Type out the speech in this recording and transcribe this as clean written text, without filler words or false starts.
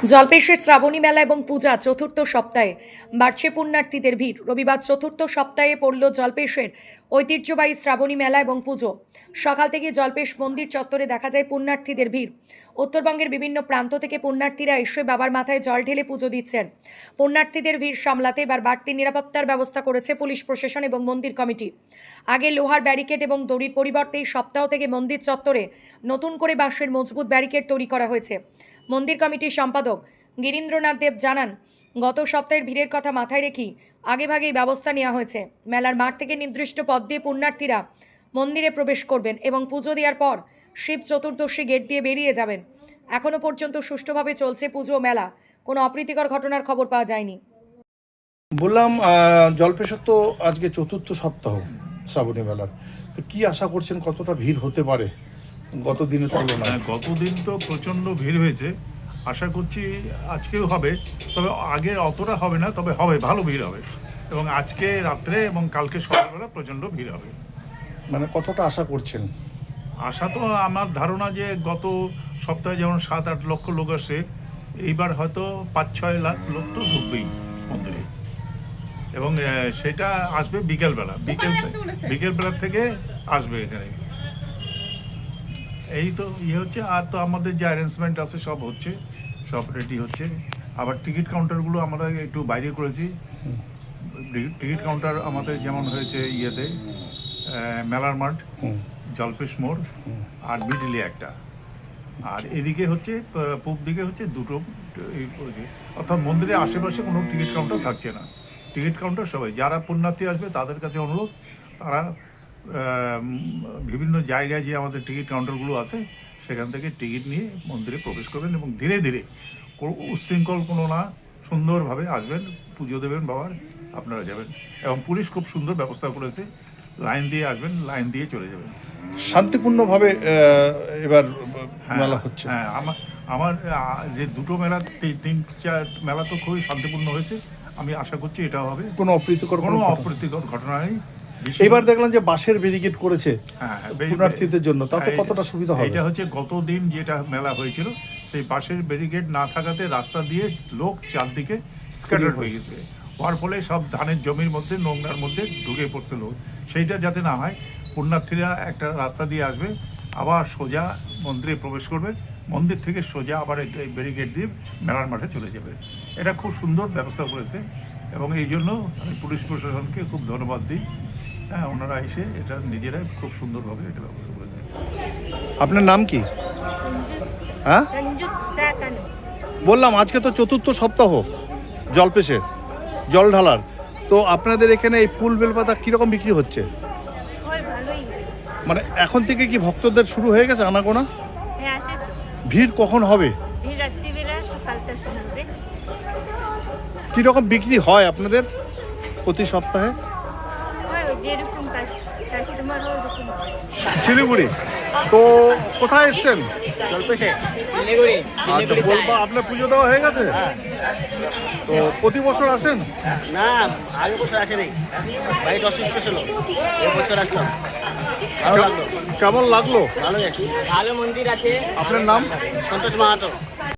জলপেশের শ্রাবণী মেলা এবং পূজা চতুর্থ সপ্তাহে বাড়ছে পুণ্যার্থীদের ভিড়। রবিবার চতুর্থ সপ্তাহে পড়ল জলপেশের ঐতিহ্যবাহী শ্রাবণী মেলা এবং পুজো। সকাল থেকে জলপেশ মন্দির চত্বরে দেখা যায় পুণ্যার্থীদের ভিড়। উত্তরবঙ্গের বিভিন্ন প্রান্ত থেকে পুণ্যার্থীরা এসে বাবার মাথায় জল ঢেলে পুজো দিচ্ছেন। পুণ্যার্থীদের ভিড় সামলাতে এবার বাড়তি নিরাপত্তার ব্যবস্থা করেছে পুলিশ প্রশাসন এবং মন্দির কমিটি। আগে লোহার ব্যারিকেড এবং দড়ির পরিবর্তে এই সপ্তাহ থেকে মন্দির চত্বরে নতুন করে বাঁশের মজবুত ব্যারিকেড তৈরি করা হয়েছে। মন্দির কমিটির সম্পাদক গিরীন্দ্রনাথ দেব জানান, গত সপ্তাহের ভিড়ের কথা মাথায় রেখেই আগেভাগেই ব্যবস্থা নেওয়া হয়েছে। মেলার মাঠ থেকে নির্দিষ্ট পথ দিয়ে পুণ্যার্থীরা মন্দিরে প্রবেশ করবেন এবং পুজো দেওয়ার পর শিব চতুর্দশী গেট দিয়ে বেরিয়ে যাবেন। এখনও পর্যন্ত সুষ্ঠুভাবে চলছে পুজো মেলা, কোনো অপ্রীতিকর ঘটনার খবর পাওয়া যায়নি। বললাম জলপেশের তো আজকে চতুর্থ সপ্তাহ শ্রাবণী মেলার, তো কি আশা করছেন কতটা ভিড় হতে পারে গত দিনের তুলনায়? গতদিন তো প্রচণ্ড ভিড় হয়েছে, আশা করছি আজকেও হবে, তবে আগে অতটা হবে না, তবে হবে, ভালো ভিড় হবে। এবং আজকে রাত্রে এবং কালকে সকালবেলা প্রচণ্ড ভিড় হবে। মানে কতটা আশা করছেন? আশা তো আমার ধারণা যে গত সপ্তাহে যেমন 7-8 লক্ষ লোক আসে, এইবার হয়তো 5-6 লাখ লোক তো ঢুকবেই মন্দিরে। এবং সেটা আসবে বিকেলবেলা থেকে আসবে এখানে। এই তো হচ্ছে। আর তো আমাদের যে অ্যারেঞ্জমেন্ট আছে সব হচ্ছে, সব রেডি হচ্ছে। আবার টিকিট কাউন্টারগুলো আমরা একটু বাইরে করেছি। টিকিট কাউন্টার আমাদের যেমন হয়েছে মেলার মাঠ, জলপেশ মোড় আর মিডিলে একটা, আর এদিকে হচ্ছে পূব দিকে হচ্ছে দুটো। অর্থাৎ মন্দিরের আশেপাশে কোনো টিকিট কাউন্টার থাকছে না। টিকিট কাউন্টার সবাই যারা পুণ্যার্থী আসবে তাদের কাছে অনুরোধ, তারা বিভিন্ন জায়গায় যে আমাদের টিকিট কাউন্টারগুলো আছে সেখান থেকে টিকিট নিয়ে মন্দিরে প্রবেশ করবেন এবং ধীরে ধীরে উচ্ছৃঙ্খল কোনো না, সুন্দরভাবে আসবেন, পুজো দেবেন বাবার, আপনারা যাবেন। এবং পুলিশ খুব সুন্দর ব্যবস্থা করেছে, লাইন দিয়ে আসবেন, লাইন দিয়ে চলে যাবেন। শান্তিপূর্ণভাবে এবার মেলা হচ্ছে। হ্যাঁ, আমার যে দুটো মেলা, 3-4 মেলা তো খুবই শান্তিপূর্ণ হয়েছে। আমি আশা করছি এটাও হবে, কোনো অপ্রীতিকর ঘটনা নেই। এবার দেখলাম যে বাঁশের ব্যারিকেড করেছে পুণ্যার্থীদের জন্য, তাতে কতটা সুবিধা হবে? এটা হচ্ছে গত দিন যেটা মেলা হয়েছিল, সেই বাঁশের ব্যারিকেড না থাকাতে রাস্তা দিয়ে লোক চারদিকে স্ক্যাটার হয়ে গেছে, হওয়ার ফলে সব ধানের জমির মধ্যে, নোংরার মধ্যে ঢুকে পড়ছে লোক। সেইটা যাতে না হয়, পুণ্যার্থীরা একটা রাস্তা দিয়ে আসবে, আবার সোজা মন্দিরে প্রবেশ করবে, মন্দির থেকে সোজা আবার এই ব্যারিকেড দিয়ে মেলার মাঠে চলে যাবে। এটা খুব সুন্দর ব্যবস্থা করেছে এবং এই জন্য আমি পুলিশ প্রশাসনকে খুব ধন্যবাদ দিই। হ্যাঁ, ওনারা এসে এটা নিজেরাই খুব সুন্দরভাবে এটা ব্যবস্থা করেছে। আপনার নাম কি? হ্যাঁ, বললাম আজকে তো চতুর্থ সপ্তাহ জলপেশের, জল ঢালার, তো আপনাদের এখানে এই ফুল বেলপাতা কীরকম বিক্রি হচ্ছে? মানে এখন থেকে কি ভক্তদের শুরু হয়ে গেছে আনাগোনা? ভিড় কখন হবে? কীরকম বিক্রি হয় আপনাদের প্রতি সপ্তাহে? শিলিগুড়ি। তো কোথায় এসছেন? আচ্ছা, বলবো আপনার পুজো দেওয়া হয়ে গেছে? তো প্রতি বছর আসেন? না, আগের বছর আসেনি, বাড়িটা অসুস্থ ছিল, এই বছর আসলাম। কেমন লাগলো? ভালো মন্দির আছে। আপনার নাম? সন্তোষ মাহাতো।